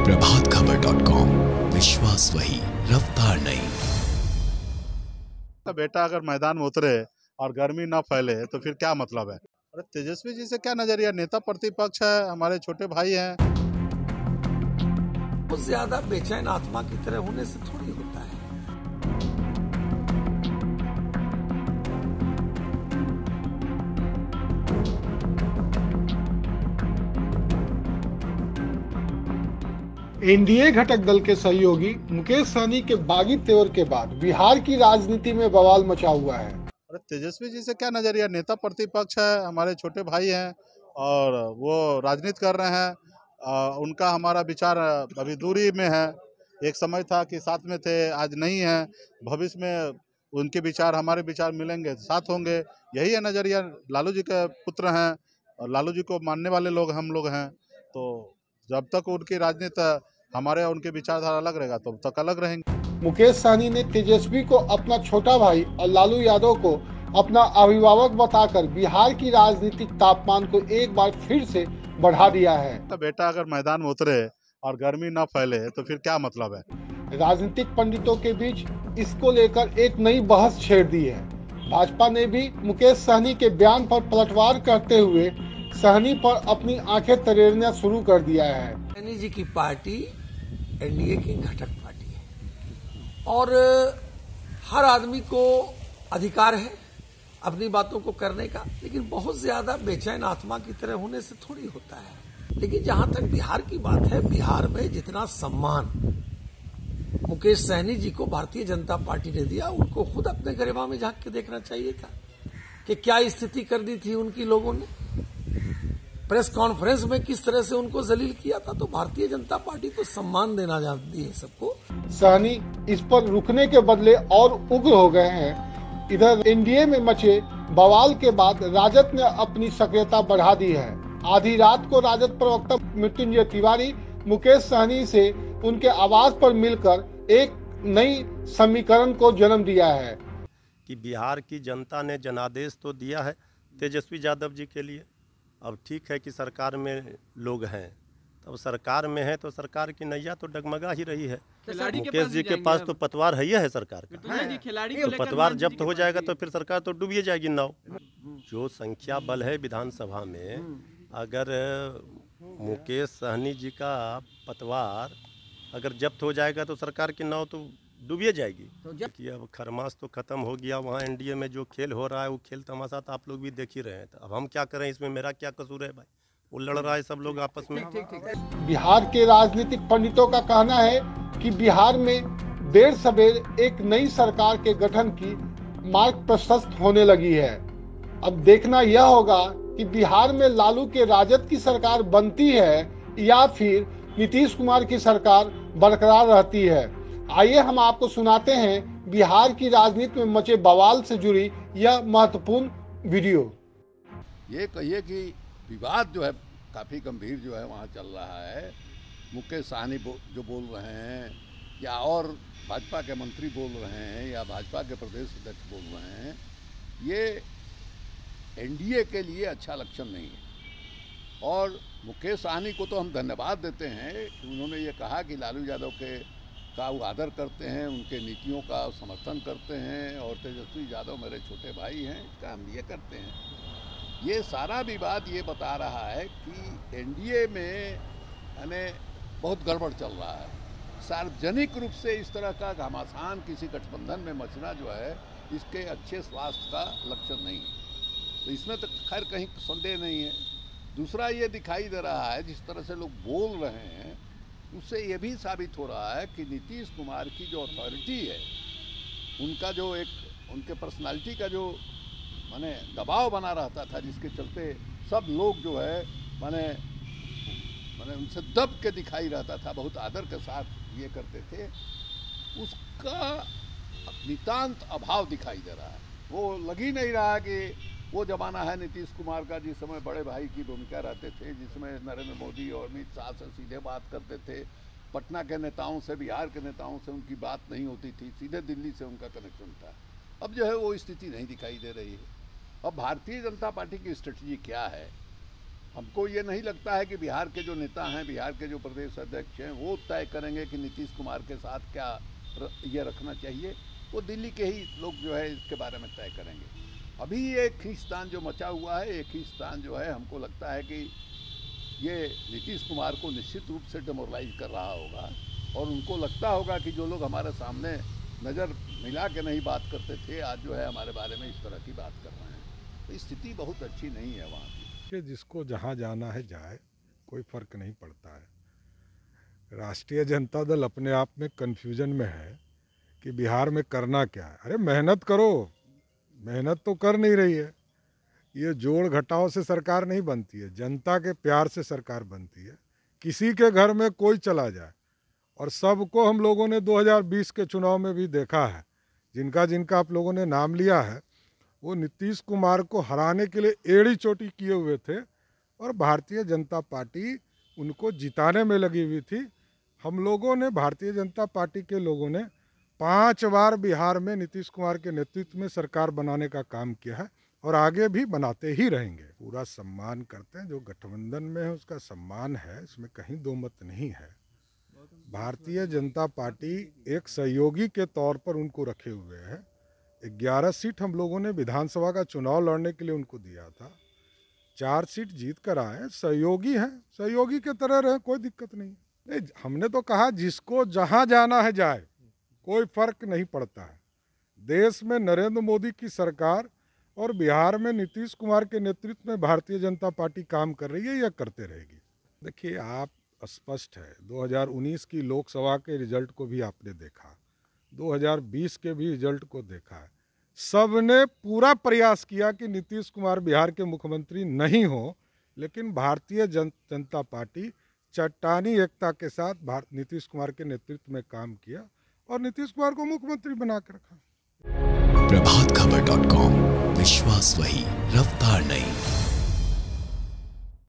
प्रभातखबर.com, विश्वास वही, रफ्तार नहीं। बेटा अगर मैदान में उतरे और गर्मी ना फैले तो फिर क्या मतलब है? अरे तेजस्वी जी से क्या नजरिया, नेता प्रतिपक्ष है, हमारे छोटे भाई हैं। कुछ ज्यादा बेचैन आत्मा की तरह होने से थोड़ी होता है। एनडीए घटक दल के सहयोगी मुकेश सहनी के बागी तेवर के बाद बिहार की राजनीति में बवाल मचा हुआ है। अरे तेजस्वी जी से क्या नजरिया, नेता प्रतिपक्ष है, हमारे छोटे भाई हैं और वो राजनीति कर रहे हैं। उनका हमारा विचार अभी दूरी में है। एक समय था कि साथ में थे, आज नहीं है। भविष्य में उनके विचार हमारे विचार मिलेंगे, साथ होंगे, यही है नजरिया। लालू जी के पुत्र हैं और लालू जी को मानने वाले लोग हम लोग हैं। तो जब तक उनकी राजनीति हमारे और उनके विचारधारा अलग रहेगा तब तक अलग रहेंगे। मुकेश सहनी ने तेजस्वी को अपना छोटा भाई और लालू यादव को अपना अभिभावक बताकर बिहार की राजनीतिक तापमान को एक बार फिर से बढ़ा दिया है। तो बेटा अगर मैदान में उतरे और गर्मी ना फैले तो फिर क्या मतलब है? राजनीतिक पंडितों के बीच इसको लेकर एक नई बहस छेड़ दी है। भाजपा ने भी मुकेश सहनी के बयान पर पलटवार करते हुए सहनी पर अपनी आंखें तरेरना शुरू कर दिया है। सहनी जी की पार्टी एनडीए की घटक पार्टी है और हर आदमी को अधिकार है अपनी बातों को करने का, लेकिन बहुत ज्यादा बेचैन आत्मा की तरह होने से थोड़ी होता है। लेकिन जहां तक बिहार की बात है, बिहार में जितना सम्मान मुकेश सहनी जी को भारतीय जनता पार्टी ने दिया, उनको खुद अपने गरिमा में झांक के देखना चाहिए था कि क्या स्थिति कर दी थी उनकी लोगों ने। प्रेस कॉन्फ्रेंस में किस तरह से उनको जलील किया था। तो भारतीय जनता पार्टी तो सम्मान देना जानती है सबको। सहनी इस पर रुकने के बदले और उग्र हो गए हैं। इधर एनडीए में मचे बवाल के बाद राजद ने अपनी सक्रियता बढ़ा दी है। आधी रात को राजद प्रवक्ता मृत्युंजय तिवारी मुकेश सहनी से उनके आवास पर मिलकर एक नई समीकरण को जन्म दिया है कि बिहार की जनता ने जनादेश तो दिया है तेजस्वी यादव जी के लिए। अब ठीक है कि सरकार में लोग हैं, तो सरकार में है तो सरकार की नैया तो डगमगा ही रही है। मुकेश जी के पास तो पतवार है सरकार का, तो पतवार जब्त हो जाएगा तो फिर सरकार तो डूब ही जाएगी नाव। जो संख्या बल है विधानसभा में, अगर मुकेश सहनी जी का पतवार अगर जब्त हो जाएगा तो सरकार की नाव तो डूबिए जाएगी। कि अब खरमास तो खत्म हो गया, वहाँ एनडीए में जो खेल हो रहा है वो खेल तमाशा तो आप लोग भी देख ही रहे हैं। तो अब हम क्या करें, इसमें मेरा क्या कसूर है भाई? वो लड़ रहा है सब लोग आपस में। बिहार के राजनीतिक पंडितों का कहना है कि बिहार में देर सवेर एक नई सरकार के गठन की मार्ग प्रशस्त होने लगी है। अब देखना यह होगा कि बिहार में लालू के राजद की सरकार बनती है या फिर नीतीश कुमार की सरकार बरकरार रहती है। आइए हम आपको सुनाते हैं बिहार की राजनीति में मचे बवाल से जुड़ी यह महत्वपूर्ण वीडियो। ये कहिए कि विवाद जो है काफ़ी गंभीर जो है वहाँ चल रहा है। मुकेश सहनी जो बोल रहे हैं या और भाजपा के मंत्री बोल रहे हैं या भाजपा के प्रदेश अध्यक्ष बोल रहे हैं, ये एनडीए के लिए अच्छा लक्षण नहीं है। और मुकेश सहनी को तो हम धन्यवाद देते हैं कि उन्होंने ये कहा कि लालू यादव का वो आदर करते हैं, उनके नीतियों का समर्थन करते हैं और तेजस्वी यादव मेरे छोटे भाई हैं, इसका हम ये करते हैं। ये सारा विवाद ये बता रहा है कि एनडीए में यानी बहुत गड़बड़ चल रहा है। सार्वजनिक रूप से इस तरह का घमासान किसी गठबंधन में मचना जो है, इसके अच्छे स्वास्थ्य का लक्षण नहीं है। तो इसमें तो खैर कहीं संदेह नहीं है। दूसरा ये दिखाई दे रहा है, जिस तरह से लोग बोल रहे हैं उससे ये भी साबित हो रहा है कि नीतीश कुमार की जो अथॉरिटी है, उनका जो एक उनके पर्सनालिटी का जो माने दबाव बना रहता था, जिसके चलते सब लोग जो है माने उनसे दब के दिखाई रहता था, बहुत आदर के साथ ये करते थे, उसका नितांत अभाव दिखाई दे रहा है। वो लग ही नहीं रहा कि वो ज़माना है नीतीश कुमार का जिस समय बड़े भाई की भूमिका रहते थे, जिसमें नरेंद्र मोदी और अमित शाह से सीधे बात करते थे। पटना के नेताओं से, बिहार के नेताओं से उनकी बात नहीं होती थी, सीधे दिल्ली से उनका कनेक्शन था। अब जो है वो स्थिति नहीं दिखाई दे रही है। अब भारतीय जनता पार्टी की स्ट्रेटजी क्या है हमको ये नहीं लगता है कि बिहार के जो नेता हैं, बिहार के जो प्रदेश अध्यक्ष हैं, वो तय करेंगे कि नीतीश कुमार के साथ क्या ये रखना चाहिए। वो दिल्ली के ही लोग जो है इसके बारे में तय करेंगे। अभी ये खींचतान जो मचा हुआ है, ये खींचतान जो है हमको लगता है कि ये नीतीश कुमार को निश्चित रूप से डिमोरलाइज कर रहा होगा और उनको लगता होगा कि जो लोग हमारे सामने नज़र मिला के नहीं बात करते थे, आज जो है हमारे बारे में इस तरह की बात कर रहे हैं। तो स्थिति बहुत अच्छी नहीं है वहाँ की। कि जिसको जहाँ जाना है जाए, कोई फ़र्क नहीं पड़ता है। राष्ट्रीय जनता दल अपने आप में कन्फ्यूजन में है कि बिहार में करना क्या है। अरे मेहनत करो, मेहनत तो कर नहीं रही है। ये जोड़ घटाव से सरकार नहीं बनती है, जनता के प्यार से सरकार बनती है। किसी के घर में कोई चला जाए, और सबको हम लोगों ने 2020 के चुनाव में भी देखा है, जिनका जिनका आप लोगों ने नाम लिया है, वो नीतीश कुमार को हराने के लिए एड़ी चोटी किए हुए थे और भारतीय जनता पार्टी उनको जिताने में लगी हुई थी। हम लोगों ने, भारतीय जनता पार्टी के लोगों ने 5 बार बिहार में नीतीश कुमार के नेतृत्व में सरकार बनाने का काम किया है और आगे भी बनाते ही रहेंगे। पूरा सम्मान करते हैं, जो गठबंधन में है उसका सम्मान है, इसमें कहीं दो मत नहीं है। भारतीय जनता पार्टी एक सहयोगी के तौर पर उनको रखे हुए है। 11 सीट हम लोगों ने विधानसभा का चुनाव लड़ने के लिए उनको दिया था, 4 सीट जीत कर आए। सहयोगी हैं, सहयोगी के तरह रहे, कोई दिक्कत नहीं। हमने तो कहा जिसको जहां जाना है जाए, कोई फर्क नहीं पड़ता है। देश में नरेंद्र मोदी की सरकार और बिहार में नीतीश कुमार के नेतृत्व में भारतीय जनता पार्टी काम कर रही है या करते रहेगी। देखिए, आप स्पष्ट है, 2019 की लोकसभा के रिजल्ट को भी आपने देखा, 2020 के भी रिजल्ट को देखा है। सबने पूरा प्रयास किया कि नीतीश कुमार बिहार के मुख्यमंत्री नहीं हो, लेकिन भारतीय जनता पार्टी चट्टानी एकता के साथ नीतीश कुमार के नेतृत्व में काम किया और नीतीश कुमार को मुख्यमंत्री बना कर रखा। प्रभातखबर.com, विश्वास वही, रफ्तार नहीं।